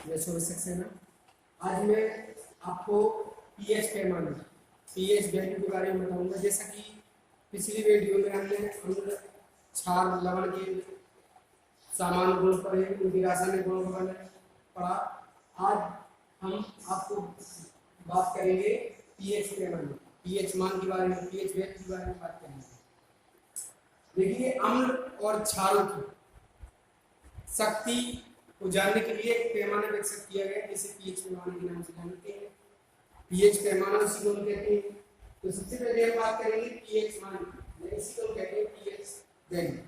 सक्सेना। आज मैं आपको पीएच पैमाना, पीएच वैल्यू के बारे में बताऊंगा। जैसा कि पिछली वीडियो में हमने अम्ल, क्षार, लवण के सामान्य गुण पढ़े, उनकी रासायनिक गुणों के बारे में पढ़ा। आज हम आपको बात करेंगे पीएच पैमाने, पीएच मान के बारे में, पीएच वैल्यू के बारे में बात करेंगे। देखिए, अम्ल और क्षारों की शक्ति को जानने के लिए एक पैमाना विकसित किया गया, जिसे पीएच पैमाने के नाम से जानते हैं। पीएच पैमाना उसी को हम कहते हैं। तो सबसे पहले हम बात करेंगे पीएच मान की, इसी को हम कहते हैं पीएच वैल्यू।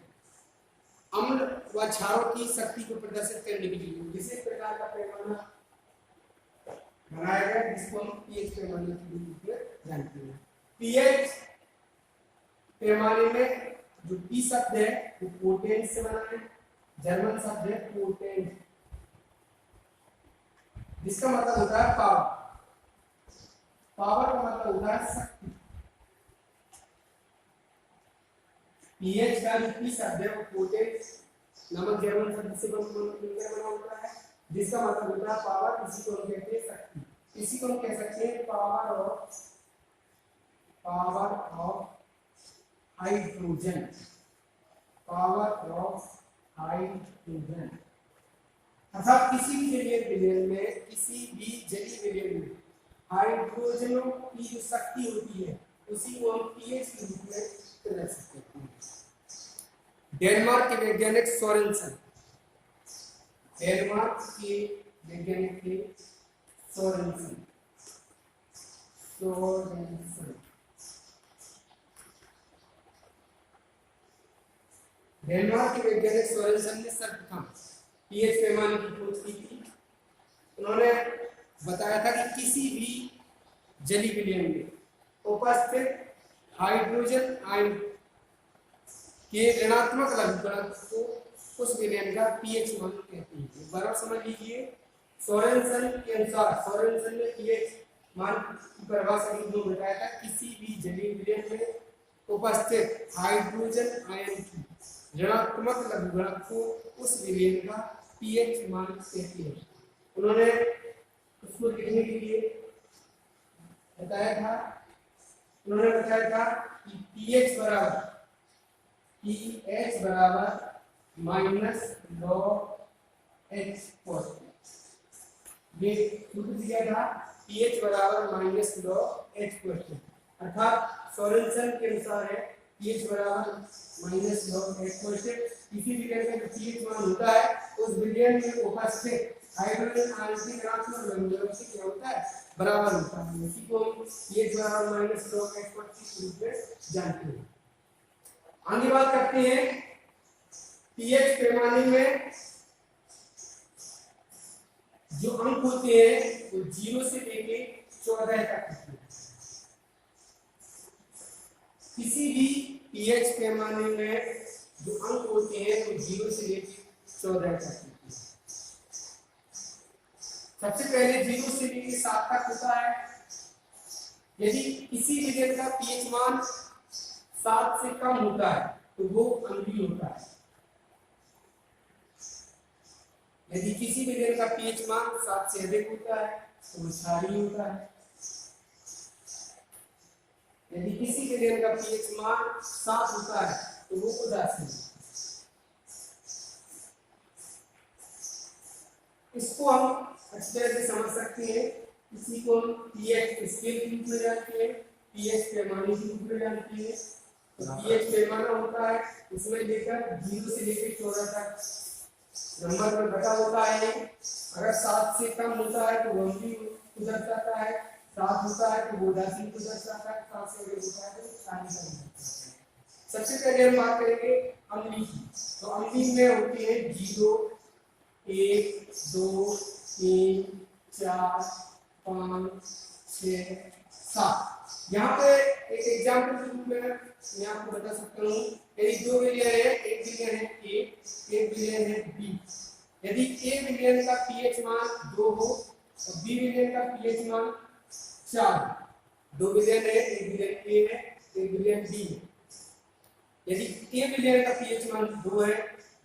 अम्ल व क्षारों की शक्ति को प्रदर्शित करने के लिए विशेष प्रकार का पैमाना बनाया गया, जिसको हम पीएच पैमाने के रूप में जानते हैं। पीएच पैमाने में जो पी शब्द है वो पोटेंट से बना है, जर्मन शब्द है पोटेंट, जिसका मतलब होता है पावर। पावर का मतलब होता है शक्ति। पीएच का जो पी शब्द है वो पोटेंट नामक जर्मन शब्द से बना होता है, जिसका मतलब होता है पावर। इसी को हम कहते हैं शक्ति। इसी को हम कह सकते हैं power of hydrogen, power of hydrogen. अर्थात किसी भी जलीय विलयन में, किसी भी जलीय विलयन में हाइड्रोजनों की जो शक्ति होती है उसी को हम पीएच के रूप में प्रदर्शित करते हैं। डेनमार्क के वैज्ञानिक सोरेनसन, डेनमार्क के वैज्ञानिक थे सोरेनसन, डेनमार्क के वैज्ञानिक सोरेनसन ने सर्वप्रथम पीएच पैमाने की खोज की थी। उन्होंने बताया था कि किसी भी जलीय विलयन में उपस्थित हाइड्रोजन आयन के ऋणात्मक लघुगणक को उस विलयन का पीएच मान कहते हैं। बराबर समझ लीजिए, सोरेनसन के अनुसार, सोरेनसन ने पीएच मान की परिभाषा में बताया था किसी भी जलीय विलयन में उपस्थित हाइड्रोजन आयन की ऋणात्मक लघुगणक को उस विलयन का पीएच मान कहते हैं। उन्होंने उसको लिखने के लिए बताया था, उन्होंने बताया था कि पीएच बराबर -log(h)। ये सूत्र दिया था pH बराबर -log(h)। अर्थात सोरेनसन के अनुसार है pH बराबर -log(h)। किसी विलयन का pH मान होता है उस विलयन में उपस्थित हाइड्रोजन आयन की ऋणात्मक लघुगणक से क्या होता है, बराबर होता है। इसी को हम pH बराबर -log(h) के रूप में जानते हैं। आगे बात करते हैं पीएच पैमाने में जो अंक होते हैं वो 0 से लेके 14 तक होते हैं। किसी भी पीएच पैमाने में जो अंक होते हैं वो 0 से लेके 14 तक होते हैं। सबसे पहले 0 से लेके 7 तक होता है। यदि किसी विलयन का पीएच मान 7 से कम होता है तो वो अम्लीय होता है। यदि किसी विलयन का पीएच मान 7 से अधिक होता है तो वो क्षारीय होता है। यदि किसी विलयन का पीएच मान 7 होता है तो वो उदासीन है। इसको हम अच्छी तरह से समझ सकते हैं। इसी को हम पीएच स्केल के रूप में जानते हैं, पीएच पैमाने के रूप में जानते हैं। पीएच पैमाना होता है, उसमें लेकर 0 से लेकर 14 तक नंबर पर बटा होता है। अगर 7 से कम होता है तो अम्लीय को दर्शाता है, 7 होता है तो वो उदासीन को दर्शाता है, 7 से अधिक होता है तो क्षारीय को दर्शाता है। सबसे पहले हम बात करेंगे अम्लीय की। तो अम्लीय में होती है 0, 1, 2, 3, 4, 5, 6, 7। यहाँ पे एक एग्जाम्पल के रूप में मैं आपको बता सकता हूँ। यदि 2 विलयन है, एक विलयन है A, एक विलयन है B। यदि A विलयन का पीएच मान 2 हो और B विलयन का पीएच मान 4, 2 विलयन है, एक विलयन A है, एक विलयन B है। यदि A विलयन का पीएच मान 2 है,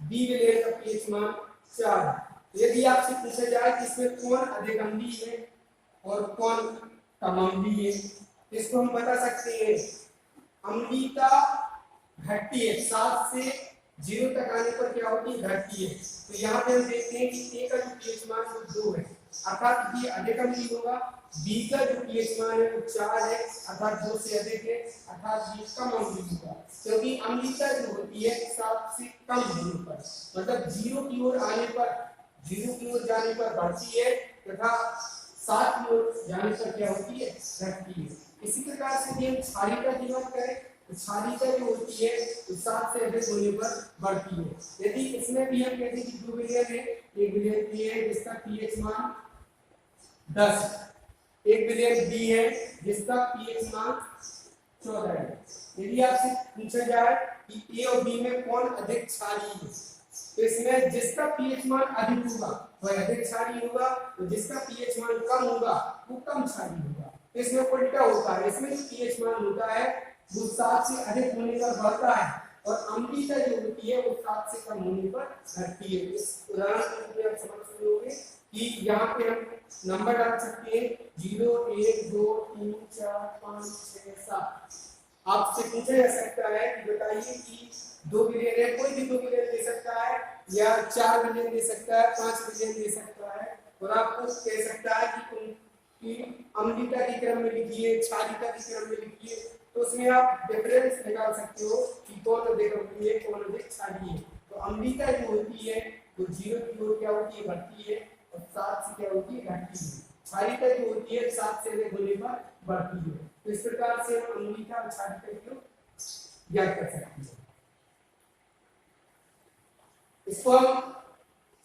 B विलयन का पीएच मान 4 है, यदि आपसे पूछा जाए कि इसमें कौन अधिक अम्लीय है और कौन कम अम्लीय है, इसको हम बता सकते हैं अम्लीयता घटती है, 7 से 0 तक आने पर क्या होती है, घटती है। तो यहाँ पे हम देखते हैं कि ए का जो pH मान वो 2 है, अर्थात ये अधिक अम्लीय होगा। बी का जो pH मान है वो 4 है, अर्थात 2 से अधिक है, अर्थात ये कम अम्लीय होगा। क्योंकि अम्लीयता जो होती है 7 से कम होने पर, मतलब 0 की ओर आने पर, 0 की ओर जाने पर बढ़ती है तथा 7 की ओर जाने पर क्या होती है, घटती है। इसी प्रकार से यदि हम क्षारीयता की बात करें तो क्षारीयता जो होती है तो 7 से अधिक होने पर बढ़ती है। यदि इसमें भी हम कहते हैं कि 2 विलयन है, एक विलयन ए है जिसका pH मान 10, एक विलयन बी है जिसका pH मान 14 है। यदि आपसे पूछा जाए कि ए और बी में कौन अधिक क्षारीय है, तो इसमें जिसका pH मान अधिक होगा वह अधिक क्षारीय होगा, तो जिसका pH मान कम होगा वो कम क्षारीय होगा। तो इसमें उल्टा होता है, इसमें जो pH मान होता है वो 7 से अधिक होने पर बढ़ता है और अम्लीयता जो होती है वो 7 से कम होने पर घटती है। इस उदाहरण के रूप में आप समझ सकते कि यहाँ पे हम नंबर डाल सकते हैं 0 1 2 3 4 5 6 7। आपसे पूछा जा सकता है कि बताइए कि 2 बिलियन है, कोई भी 2 बिलियन दे सकता है या 4 बिलियन दे सकता है, 5 बिलियन दे सकता है और आपको कह सकता है कि अम्लीयता के क्रम में लिखिए, क्षारीयता के क्रम में लिखिए। तो उसमें आप डिफरेंस निकाल सकते हो कि कौन अधिक अम्लीय है, कौन अधिक क्षारीय है। तो अम्लीयता जो होती है वो 0 की ओर क्या होती है, बढ़ती है और 7 से क्या होती है, घटती है। क्षारीयता जो होती है 7 से अधिक होने पर बढ़ती है। तो इस प्रकार से हम अम्लीयता और क्षारीयता को ज्ञात कर सकते हैं। इसको हम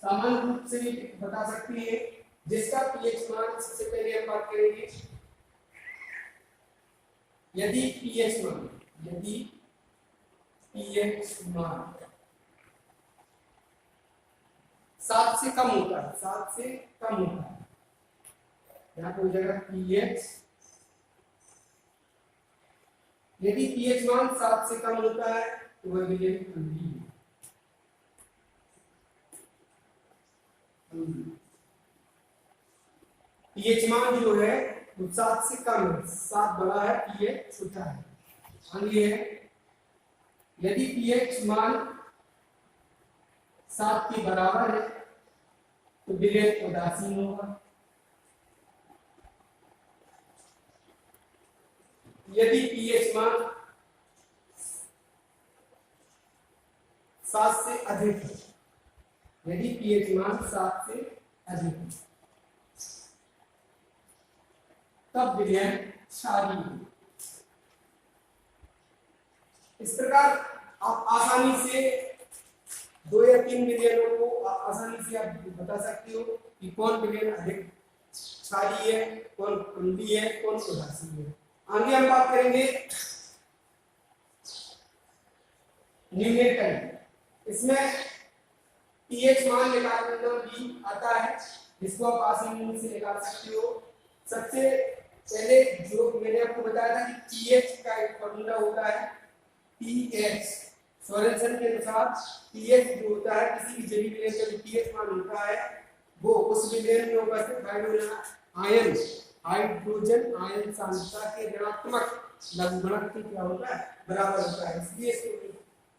सामान्य रूप से भी बता सकते हैं, जिसका pH मान, सबसे पहले हम बात करेंगे यदि pH मान 7 से कम होता है, 7 से कम होता है, यहाँ पे हो जाएगा pH, यदि pH मान 7 से कम होता है तो वह विलयन अम्लीय है। pH मान जो है वो 7 से कम है, 7 बड़ा है, pH छोटा है। आगे है यदि pH मान 7 के बराबर है तो विलयन उदासीन होगा। यदि pH मान 7 से अधिक है, यदि pH मान 7 से अधिक है तब विलयन क्षारीय है। इस प्रकार आप आसानी से 2 या 3 विलयनों को आसानी से आप बता सकते हो कि कौन विलयन अधिक क्षारीय है, कौन अम्लीय है, कौन उदासीन है। आगे हम बात करेंगे न्यूमेरिकल। इसमें pH मान निकालना भी आता है, जिसको आप आसानी से निकाल सकते हो। सबसे पहले जो मैंने आपको बताया था कि pH का एक फॉर्मूला होता है pH, सोरेनसन के अनुसार pH जो होता है किसी भी जलीय विलयन का जो pH मान होता है वो उस विलयन में उपस्थित हाइड्रोजन आयन सांद्रता के ऋणात्मक लघुगणक के क्या होता है, बराबर होता है। इसलिए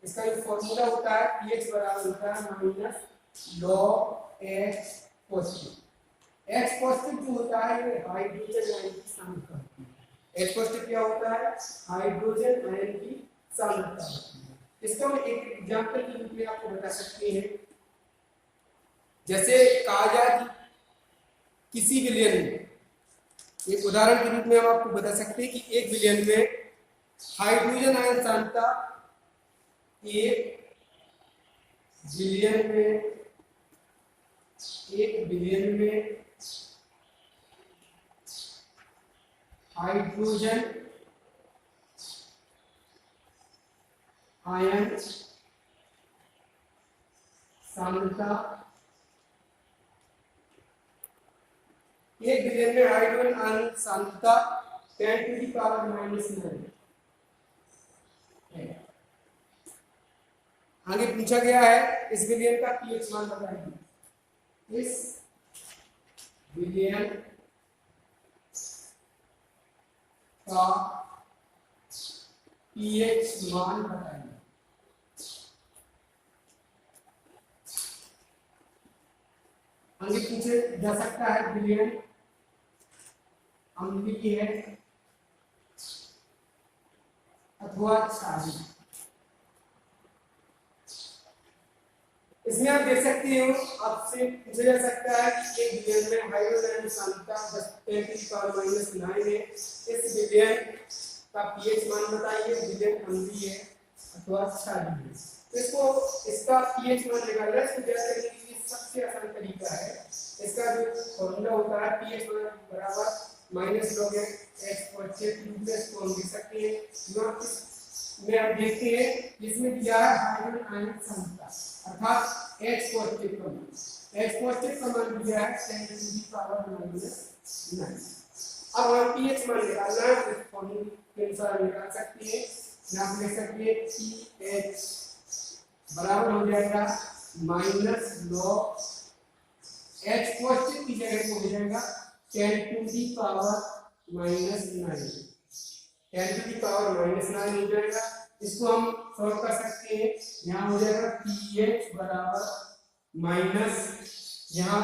इसका जो फॉर्मूला होता है pH बराबर होता है minus log H positive. H positive जो होता है ये हाइड्रोजन आयन की सांद्रता होती है। H पॉजिटिव क्या होता है, हाइड्रोजन आयन की सांद्रता होती है। इसको हम एक एग्जांपल के रूप में आपको बता सकते हैं। जैसे कहा जाए कि किसी विलयन में, एक उदाहरण के रूप में हम आपको बता सकते हैं कि एक विलयन में हाइड्रोजन आयन सांद्रता, एक विलयन में हाइड्रोजन आयन सांद्रता, एक विलयन में हाइड्रोजन आयन सांद्रता 10⁻⁹ है। आगे पूछा गया है इस विलयन का pH मान बताइए। इस विलयन का पीएच मान बताइए। आगे पूछे जा सकता है विलयन अम्लीय है अथवा क्षारीय। इसमें आप देख सकते हो, आपसे पूछा जा सकता है कि एक विलयन में हाइड्रोजन सांद्रता 10⁻⁹ है। इस विलयन का पीएच मान बताइए। विलयन अम्लीय है अथवा क्षारीय है। तो इसका पीएच मान निकालना इसको ज्ञात करने के लिए सबसे आसान तरीका है, इसका जो फॉर्मूला होता है पीएच बराबर माइनस लॉग एक्स पॉजिटिव रूप में इसको हम लिख सकते हैं। में आप देखते हैं इसमें दिया है हाइड्रोजन आयन सांद्रता अर्थात एक्स पॉजिटिव का मान, एक्स पॉजिटिव का मान दिया है 10⁻⁹। अब हम पीएच मान निकालना है तो फॉर्मूले के अनुसार निकाल सकते हैं। यहाँ पे लिख सकते हैं पीएच बराबर हो जाएगा माइनस लॉग एक्स पॉजिटिव की जगह को हो जाएगा 10⁻⁹ हो जाएगा। इसको हम सॉल्व कर सकते हैं। यहाँ हो जाएगा pH बराबर माइनस, यहाँ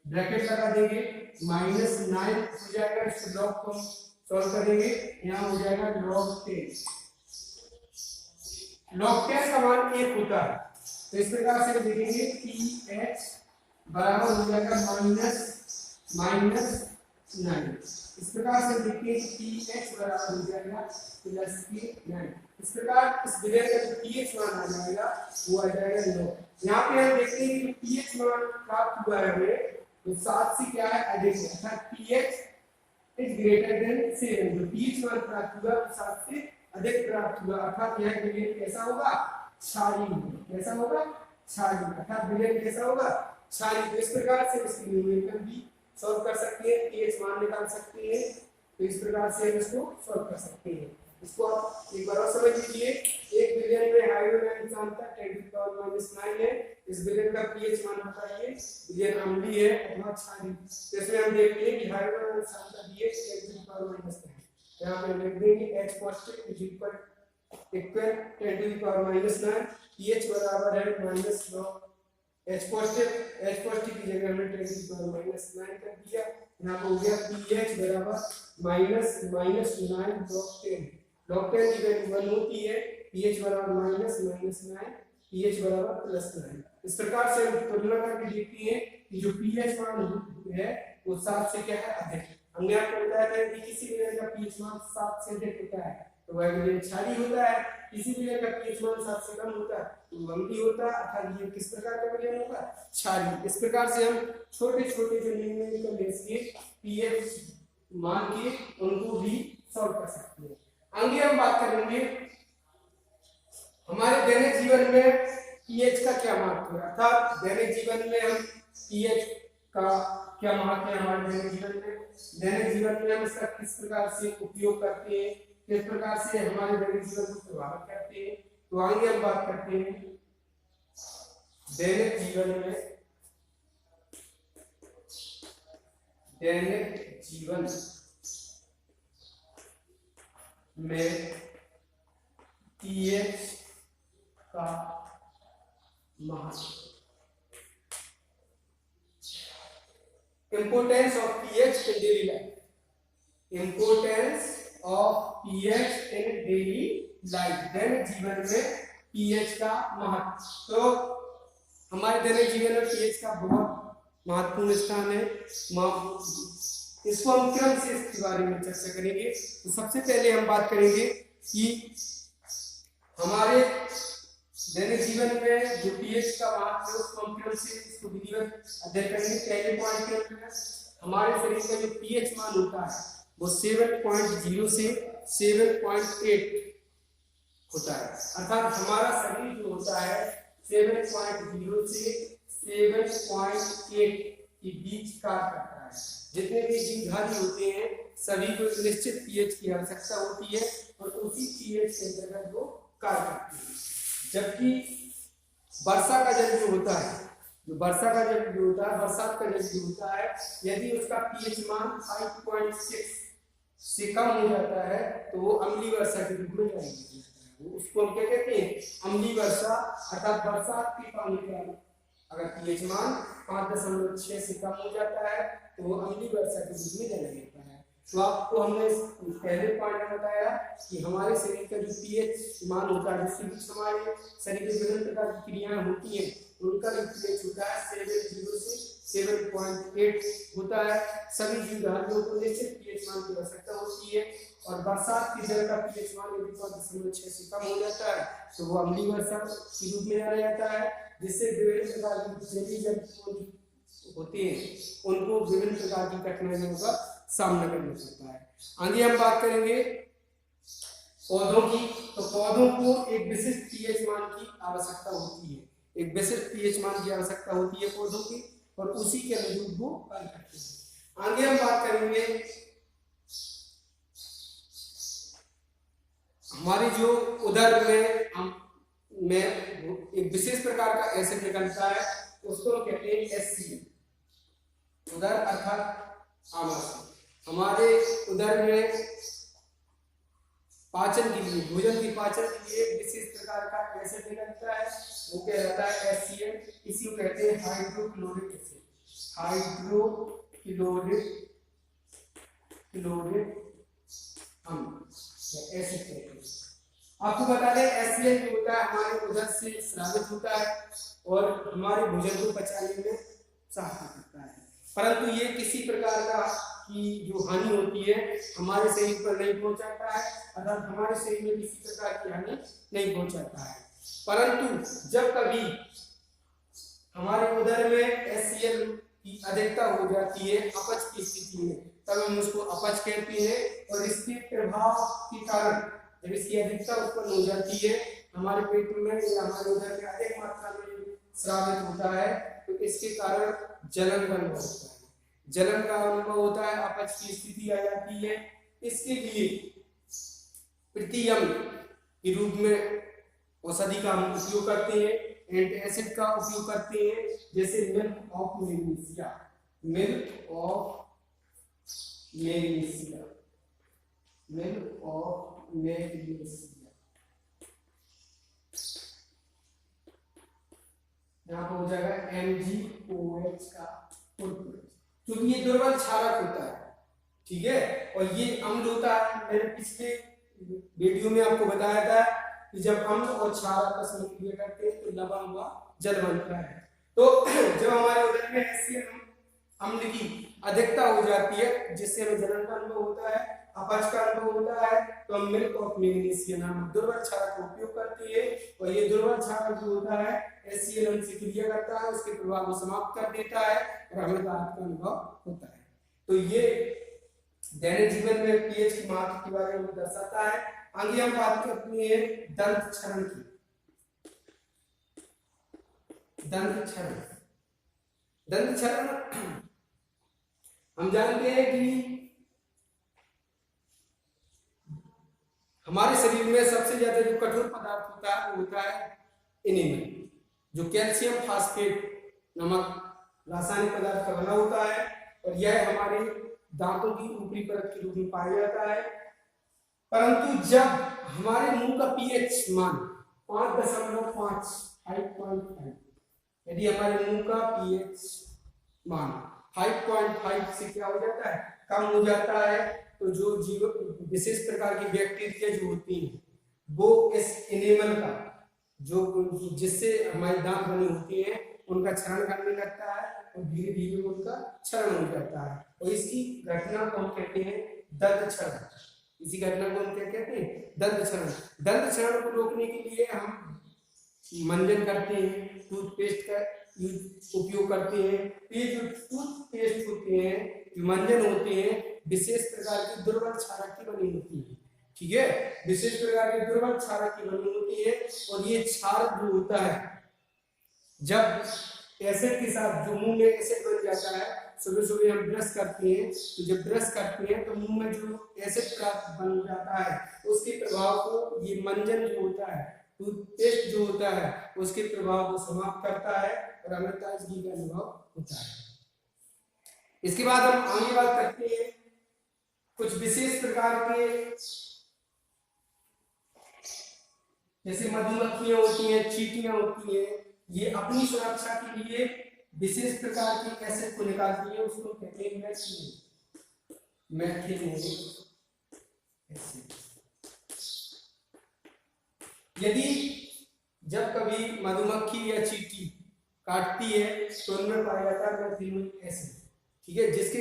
ब्रैकेट लगा देंगे -9 हो जाएगा। इस लॉग को हम सॉल्व करेंगे, यहाँ हो जाएगा log 10। log 10 का मान 1 होता है, तो इस प्रकार से लिखेंगे pH बराबर हो जाएगा -9। इस प्रकार से लिखिए pH बराबर हो जाएगा +9। इस प्रकार इस विलयन का जो pH मान आ जाएगा वो आ जाएगा 9। यहाँ पे हम देखते हैं कि pH मान प्राप्त हुआ है हमें तो 7 से क्या है अधिक है, अर्थात pH इज ग्रेटर देन 7। जो pH मान प्राप्त हुआ वो 7 से अधिक प्राप्त हुआ, अर्थात यह विलयन कैसा होगा, क्षारीय होगा। कैसा होगा, क्षारीय, अर्थात विलयन कैसा होगा, क्षारीय। तो इस प्रकार से इसकी न्यूमेरिकल भी सॉल्व कर सकते हैं, pH मान निकाल सकते हैं। तो इस प्रकार से हम इसको सॉल्व कर सकते हैं। इसको आप एक बार और समझ लीजिए। एक विलयन में हाइड्रोजन सांद्रता 10⁻⁹ है। इस विलयन का pH मान बताइए। विलयन अम्लीय है अथवा क्षारीय। तो इसमें हम देखते हैं कि हाइड्रोजन सांद्रता दी है 10⁻⁹। यहाँ पे लिख देंगे H positive is equal 10⁻⁹। pH बराबर है माइनस लॉग H पॉजिटिव की जगह हमने 10⁻⁹ कर दिया। यहाँ पे हो गया pH बराबर -9 log 10 की वैल्यू 1 होती है। pH बराबर -9, pH बराबर +9। इस प्रकार से हम तुलना करके देखते हैं कि जो pH मान है वो 7 से क्या है अधिक। हमने आपको बताया था कि किसी विलयन का pH मान 7 से अधिक होता है तो वह विलयन क्षारीय होता है, किसी विलयन का pH मान 7 से कम होता है तो अम्लीय होता है, अर्थात ये किस प्रकार का विलयन होगा, क्षारीय। इस प्रकार से हम छोटे-छोटे जो न्यूमेरिकल लेंगे pH मान के उनको भी सॉल्व कर सकते हैं। आगे हम बात करेंगे हमारे दैनिक जीवन में pH का क्या महत्व है, अर्थात दैनिक जीवन में हम pH का क्या महत्व है हमारे दैनिक जीवन में। दैनिक जीवन में हम इसका किस प्रकार से उपयोग करते हैं, किस प्रकार से हमारे दैनिक जीवन को प्रभावित करते हैं। तो आगे हम बात करते हैं दैनिक जीवन में pH का महत्व। Importance of pH in daily life. Importance of pH in daily life. दैनिक जीवन में pH का महत्व। तो हमारे दैनिक जीवन में pH का बहुत महत्वपूर्ण स्थान है। इसको हम क्रम से इसके बारे में चर्चा करेंगे। तो सबसे पहले हम बात करेंगे कि हमारे दैनिक जीवन में जो pH का महत्व है उसको हम क्रम से इसको विधिवत अध्ययन करेंगे। पहले पॉइंट के अंदर हमारे शरीर का जो pH मान होता है वो 7.0 से 7.8 होता है, अर्थात हमारा शरीर जो होता है 7.0 से 7.8 के बीच कार्य करता है। जितने भी जीवधारी होते हैं सभी को निश्चित pH की आवश्यकता होती है और उसी pH के अंतर्गत वो कार्य करते हैं। जबकि वर्षा का जल जो होता है जो वर्षा का जल भी होता है, बरसात का जल भी होता है, यदि उसका पीएच मान 5.6 से कम हो जाता है तो वो अम्लीय वर्षा के रूप में जाना जाता है। उसको हम क्या कहते हैं, अम्लीय वर्षा, अर्थात बरसात के पानी का अगर पीएच मान 5.6 से कम हो जाता है तो वो अम्लीय वर्षा के रूप में जाना जाता है। तो आपको हमने पहले पॉइंट में बताया कि हमारे शरीर का जो पीएच मान होता है, जिसके बीच हमारे शरीर में विभिन्न प्रकार की क्रियाएं होती हैं, उनका जो पीएच होता है 7.0 से 7.8 होता है। सभी जीवधारियों को निश्चित पीएच मान की आवश्यकता होती है और बरसात के जल का पीएच मान यदि 5.6 से कम हो जाता है तो वो अम्लीय वर्षा के रूप में जाना जाता है, जिससे विभिन्न प्रकार की जलीय जंतु होते हैं उनको विभिन्न प्रकार की कठिनाइयों का सामना करना पड़ता है। आगे हम बात करेंगे पौधों की। तो पौधों को एक विशिष्ट पीएच मान की आवश्यकता होती है, एक विशिष्ट पीएच मान की आवश्यकता होती है पौधों की, और उसी के अनुरूप वो कार्य करते हैं। आगे हम बात करेंगे हमारी जो उदर में एक विशेष प्रकार का एसिड निकलता है, उसको कहते हैं HCl। उदर अर्थात आमाशय। हमारे उदर में पाचन के लिए, भोजन की पाचन के लिए एक विशेष प्रकार का एसिड निकलता है, वो क्या रहता है HCl। इसी को कहते हैं हाइड्रोक्लोरिक एसिड। हाइड्रोक्लोरिक अम्ल एसिड कहते हैं। आपको बता दें HCl जो होता है हमारे उदर से स्रावित होता है और हमारे भोजन को पचाने में सहायता करता है, परंतु ये किसी प्रकार का की जो हानि होती है हमारे शरीर पर नहीं पहुंचाता है, अर्थात हमारे शरीर में किसी प्रकार की हानि नहीं पहुंचाता है। परंतु जब कभी हमारे उदर में HCl की अधिकता हो जाती है अपच की स्थिति में, तब हम उसको अपच कहते हैं, और इसके प्रभाव के कारण जब इसकी अधिकता उत्पन्न हो जाती है हमारे पेट में या हमारे उदर में अधिक मात्रा में स्रावित होता है, तो इसके कारण जलन का अनुभव होता है। जलन का अनुभव होता है, अपच की स्थिति आ जाती है। इसके लिए प्रतियम के रूप में औषधि का हम उपयोग करते हैं, एंटासिड का उपयोग करते हैं, जैसे milk of magnesia. Milk of magnesia, milk of magnesia, यहाँ पर हो जाएगा MgOH का फुल, क्योंकि ये दुर्बल क्षारक होता है, ठीक है। और ये अम्ल होता है, मैंने पिछले वीडियो में आपको बताया था कि जब अम्ल और क्षार आपस में क्रिया करते हैं तो लवण व जल बनता है। तो जब हमारे उदर में HCl अम्ल की अधिकता हो जाती है, जिससे हमें जलन का अनुभव होता है, अपच का अनुभव होता है, तो हम मिल्क ऑफ मैग्नीशिया नामक दुर्बल क्षारक का उपयोग करते हैं। और ये दुर्बल क्षारक जो होता है HCl से क्रिया करता है, उसके प्रभाव को समाप्त कर देता है और हमें राहत का अनुभव होता है। तो ये दैनिक जीवन में पीएच की महत्व के बारे में दर्शाता है। आगे हम बात करते हैं दंत क्षरण की। दंत क्षरण, दंत क्षरण हम जानते हैं कि हमारे शरीर में सबसे ज्यादा जो कठोर पदार्थ होता है वो होता है इनेमल, जो कैल्शियम फास्फेट नामक रासायनिक पदार्थ का बना होता है, और यह हमारे दांतों की ऊपरी परत के रूप में पाया जाता है। परंतु जब हमारे मुंह का पीएच मान 5.5 5.5, यदि हमारे मुंह का पीएच मान 5.5 से क्या हो जाता है, कम हो जाता है, तो जो जीव विशेष प्रकार की बैक्टीरिया जो होती हैं वो इस इनेमल का जो जिससे हमारे दांत बने होती हैं उनका क्षरण करने लगता है, और धीरे धीरे उनका क्षरण हो जाता है, और इसकी घटना को हम कहते हैं दंत क्षरण। इसी घटना को हम क्या कहते हैं, दंत क्षरण। दंत क्षरण को रोकने के लिए हम मंजन करते हैं, टूथपेस्ट का उपयोग करते हैं। ये जो टूथपेस्ट होते हैं, मंजन होते हैं, विशेष प्रकार की दुर्बल क्षारक की बनी होती है, ठीक है, विशेष प्रकार की दुर्बल क्षारक की बनी होती है। और ये क्षारक जो होता है जब एसिड के साथ, जो मुंह में एसिड बन जाता है, सुबह सुबह हम ब्रश करते हैं, तो जब ब्रश करते हैं तो मुंह में जो एसिड बन जाता है उसके प्रभाव को ये मंजन जो होता है, टूथपेस्ट जो होता है, उसके प्रभाव को समाप्त करता है और अमृतता इस घी का अनुभव होता है। इसके बाद हम आगे बात करते हैं कुछ विशेष प्रकार के, जैसे मधुमक्खियां होती हैं, चींटियां होती हैं, ये अपनी सुरक्षा के लिए विशेष प्रकार के एसिड को निकालती है, उसको कहते हैं मैथिओनिक एसिड। यदि जब कभी मधुमक्खी या चींटी काटती है तो उनमें पाया जाता है मैथिओनिक एसिड, ठीक है, जिसके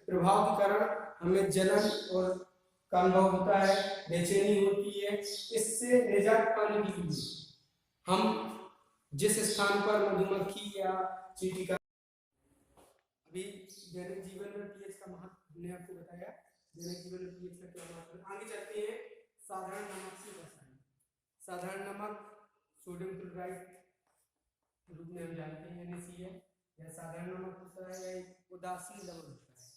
प्रभाव के कारण हमें जलन और का अनुभव होता है, बेचैनी होती है। इससे निजात पाने के लिए हम जिस स्थान पर मधुमक्खी या चींटी का, अभी दैनिक जीवन में पीएच का महत्व हमने आपको बताया, दैनिक जीवन में पीएच का क्या महत्व है। आगे चलते हैं साधारण नमक से रसायन। साधारण नमक सोडियम क्लोराइड रूप में हम जानते हैं NaCl, यह साधारण नमक होता है, यह उदासीन लवण होता है,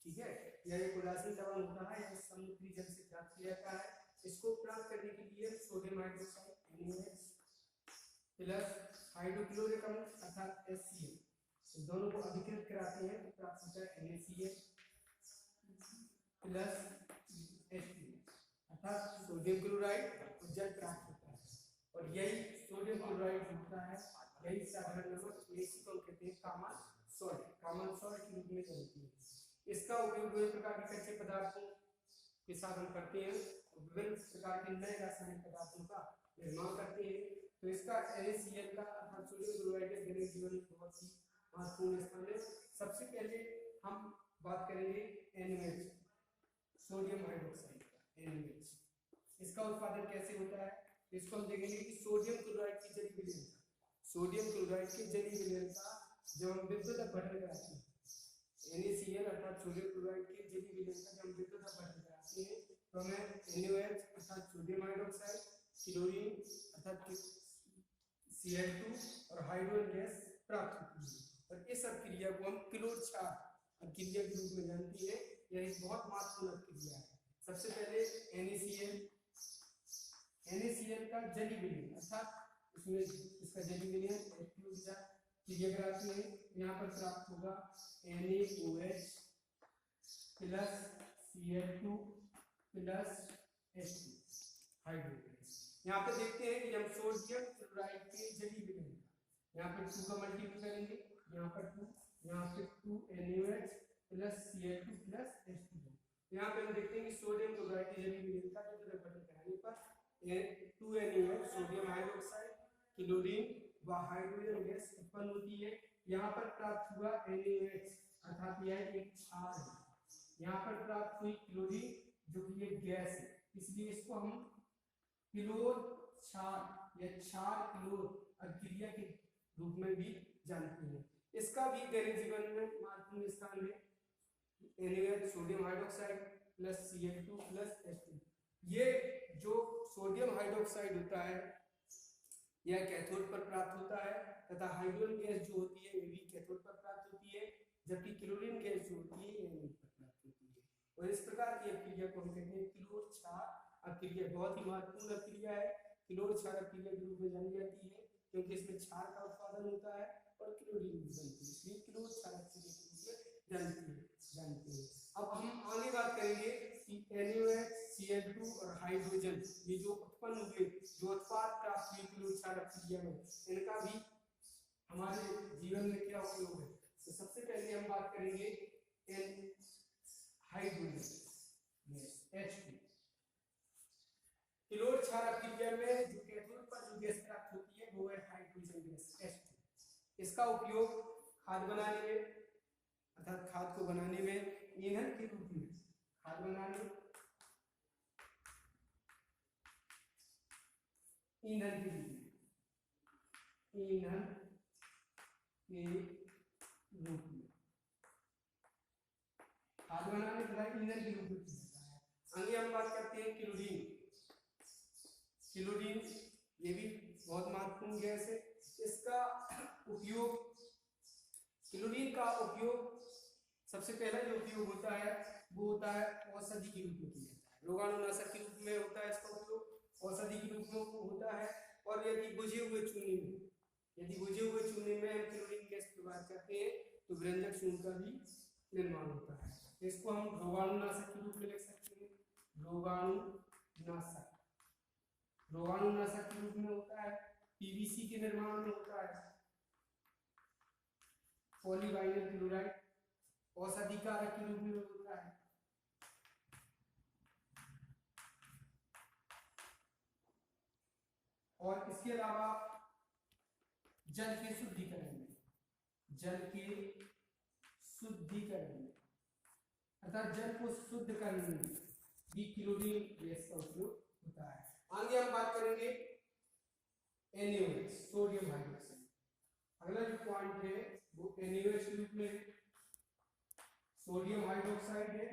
ठीक है, यह एक उदासीन लवण होता है, यह समुद्री जल से प्राप्त किया जाता है। इसको प्राप्त करने के लिए sodium hydroxide NaOH plus hydrochloric अम्ल अर्थात HCl दोनों को अभिकृत कराते हैं तो प्राप्त होता है NaCl प्लस H2 अर्थात सोडियम क्लोराइड और जल प्राप्त होता है। और यही सोडियम क्लोराइड होता है, यही साधारण नमक, इसी को कहते हैं कॉमन सॉल्ट के रूप में जानते हैं। इसका उपयोग विभिन्न प्रकार के कच्चे पदार्थों के साथ हम करते हैं, विभिन्न प्रकार के नए रासायनिक पदार्थों का निर्माण करते हैं। तो इसका NaCl का अर्थात सोडियम क्लोराइड के दैनिक जीवन में बहुत ही महत्वपूर्ण स्थान है। सबसे पहले हम बात करेंगे NaOH, सोडियम हाइड्रोक्साइड का NaOH। इसका उत्पादन कैसे होता है, इसको हम देखेंगे कि सोडियम क्लोराइड की जलीय विलयन, सोडियम क्लोराइड की जलीय विलयन का जब हम विद्युत अपघटन कराते हैं, NaCl अर्थात सोडियम क्लोराइड के जलीय विलयन का जब हम विद्युत अपघटन कराते हैं तो हमें NaOH अर्थात सोडियम हाइड्रोक्साइड, क्लोरीन अर्थात Cl2 और हाइड्रोजन गैस प्राप्त होती है। और इस अभिक्रिया को हम क्लोर क्षार अभिक्रिया के रूप में जानते हैं। यह एक बहुत महत्वपूर्ण अभिक्रिया है। सबसे पहले NaCl का जलीय विलयन अर्थात इसमें इसका जलीय विलयन क्रिया कराती है, यहाँ पर प्राप्त होगा NaOH plus Cl2 plus H2 hydrogen. यहाँ पर देखते हैं कि हम सोडियम क्लोराइड के जलीय विलयन, यहाँ पर 2 का मल्टीपल करेंगे, यहाँ पर 2, यहाँ पर 2 NaOH plus Cl2 plus H2। यहाँ पे हम देखते हैं कि सोडियम क्लोराइड के जलीय विलयन का विद्युत अपघटन कराने पर 2 NaOH सोडियम हाइड्रोक्साइड, क्लोरीन व हाइड्रोजन गैस उत्पन्न होती है। यहाँ पर प्राप्त हुआ NaOH अर्थात यह एक क्षार है, यहाँ पर प्राप्त हुई क्लोरीन जो कि एक गैस है, इसलिए इसको हम क्लोर क्षार या क्षार क्लोर अभिक्रिया के रूप में भी जानते हैं। इसका भी दैनिक जीवन में महत्वपूर्ण स्थान है। NaOH sodium hydroxide plus Cl2 plus H2। ये जो सोडियम हाइड्रोक्साइड होता है यह कैथोड पर प्राप्त होता है तथा हाइड्रोजन गैस जो होती है ये भी कैथोड पर प्राप्त होती है, जबकि क्लोरीन गैस जो होती है यह एनोड पर प्राप्त होती है। और इस प्रकार की अभिक्रिया को हम कहते हैं क्लोर क्षार अभिक्रिया। बहुत ही महत्वपूर्ण अभिक्रिया है, क्लोर क्षार अभिक्रिया के रूप में जानी जाती है क्योंकि इसमें क्षार का उत्पादन होता है और क्लोरीन भी बनती है, इसलिए क्लोर क्षार अभिक्रिया के रूप में जानते हैं। अब हम आगे बात करेंगे कि NaOH, Cl2 और हाइड्रोजन ये जो उत्पन्न हुए, जो उत्पाद प्राप्त हुए क्लोर क्षार अभिक्रिया में, इनका भी हमारे जीवन में क्या उपयोग है। तो सबसे पहले हम बात करेंगे हाइड्रोजन H2। क्लोर क्षार अभिक्रिया में जो कैथोड पर जो गैस प्राप्त होती है वो है हाइड्रोजन गैस H2। इसका उपयोग खाद बनाने में अर्थात खाद को बनाने में ईंधन के रूप में, खाद बनाने ईंधन के रूप में, ईंधन के रूप में खाद बनाने तथा ईंधन के रूप में। आगे हम बात करते हैं क्लोरीन। क्लोरीन ये भी बहुत महत्वपूर्ण गैस है। इसका उपयोग, क्लोरीन का उपयोग सबसे पहला जो उपयोग होता है वो होता है औषधि के रूप में किया जाता है, रोगाणुनाशक के रूप में होता है इसका उपयोग, औषधि के रूप में होता है। और यदि बुझे हुए चूने में यदि बुझे हुए चूने में हम क्लोरीन गैस प्रवाह करते हैं तो व्यंजक चूर्ण का भी निर्माण होता है। इसको हम रोगाणुनाशक के रूप में लिख सकते हैं। रोगाणुनाशक, रोगाणुनाशक के रूप में होता है। पीवीसी के निर्माण में होता है पॉलीवाइनल क्लोराइड। औषधि कारक के रूप में होता है और इसके अलावा जल के शुद्धिकरण में, जल के शुद्धिकरण में अर्थात जल को शुद्ध करने में भी क्लोरीन गैस का उपयोग होता है। आगे हम बात करेंगे NaOH, सोडियम हाइड्रोक्साइड। अगला जो पॉइंट है वो NaOH के रूप में है, सोडियम हाइड्रोक्साइड है।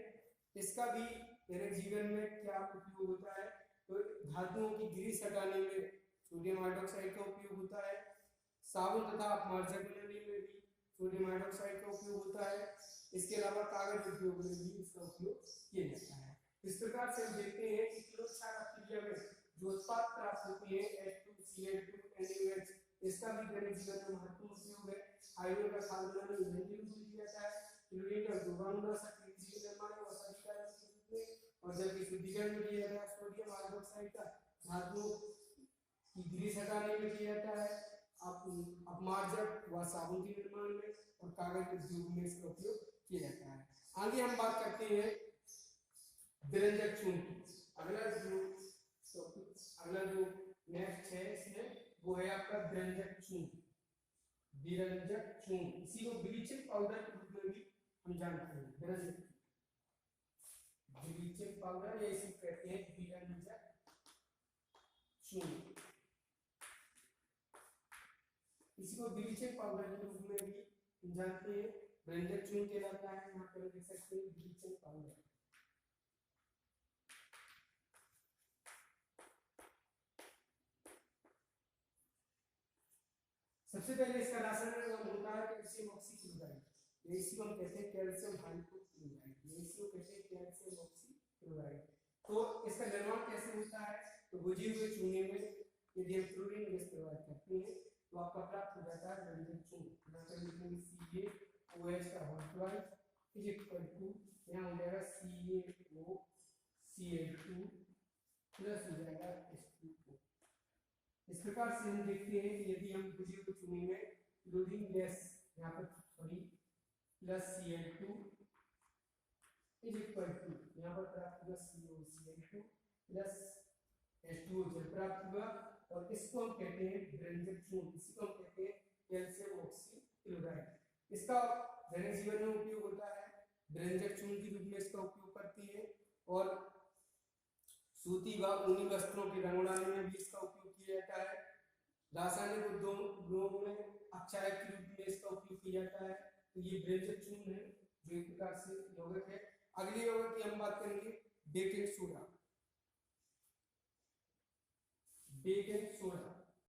इसका भी मेरे जीवन में क्या उपयोग होता है, तो धातुओं की ग्रीस हटाने में सोडियम हाइड्रोक्साइड का उपयोग होता है। साबुन तथा अपमार्जक बनाने में भी सोडियम हाइड्रोक्साइड का उपयोग होता है। इसके अलावा कागज उद्योग में भी इसका उपयोग किया जाता है। इस प्रकार से हम देखते हैं कि क्लोरोक्षार क्रिया में जो उत्पाद प्राप्त होते हैं H2Cl2 NaOH, इसका भी दैनिक जीवन में महत्वपूर्ण उपयोग है। आयनों का खाद बनाने में भी उपयोग किया जाता है। क्लोरीन का रोगाणुनाशक के निर्माण में औषधि कारक के रूप में और जल के शुद्धिकरण में किया जाता है। सोडियम हाइड्रोक्साइड का धातुओं की ग्रीस हटाने में किया जाता है, अपमार्जक व साबुन के निर्माण में और कागज उद्योग में इसका उपयोग किया जाता है। आगे हम बात करते हैं व्यंजक चूर्ण की। अगला जो नेक्स्ट है इसमें वो है आपका व्यंजक चूर्ण। व्यंजक चूर्ण, इसी को ब्लीचिंग पाउडर के रूप में भी हम जानते हैं। व्यंजक ब्लीचिंग पाउडर या इसी कहते हैं व्यंजक चूर्ण, इसी को ब्लीचिंग पाउडर के रूप में भी हम जानते हैं। व्यंजक चूर्ण कहलाता है। यहाँ पर देख सकते हैं ब्लीचिंग पाउडर। सबसे पहले इसका रासायनिक नाम होता है कैल्शियम ऑक्सीक्लोराइड। इसी हम कहते हैं कैल्शियम हाइपोक्लोराइड। इसी को कहते हैं कैल्शियम ऑक्सीक्लोराइड। तो इसका निर्माण कैसे होता है, तो बुझे हुए चूने में यदि हम क्लोरीन गैस प्रवाह करते हैं तो आपका प्राप्त हो जाता है व्यंजक चूर्ण। यहाँ पर लिखेंगे CaOH का whole chloride is equal to, यहाँ हो जाएगा CaOCl2 प्लस हो जाएगा H2O। इस प्रकार से हम देखते हैं कि यदि हम बुझे हुए चूने में क्लोरीन गैस यहाँ पर sorry plus Cl2 is equal to, यहाँ पर प्राप्त हुआ CaOCl2 प्लस H2O जल प्राप्त हुआ और इसको हम कहते हैं व्यंजक चूर्ण। इसी को हम कहते हैं कैल्शियम ऑक्सीक्लोराइड। इसका दैनिक जीवन में उपयोग होता है, व्यंजक चूर्ण के रूप में इसका उपयोग करते हैं और सूती व ऊनी वस्त्रों के रंग बनाने में भी इसका उपयोग किया जाता है। रासायनिक उद्योग में अक्षायक के रूप में इसका उपयोग किया जाता है। तो ये व्यंजक चूर्ण है जो एक प्रकार से यौगिक है। अगली यौगिक की हम बात करेंगे बेकिंग सोडा। Baking soda,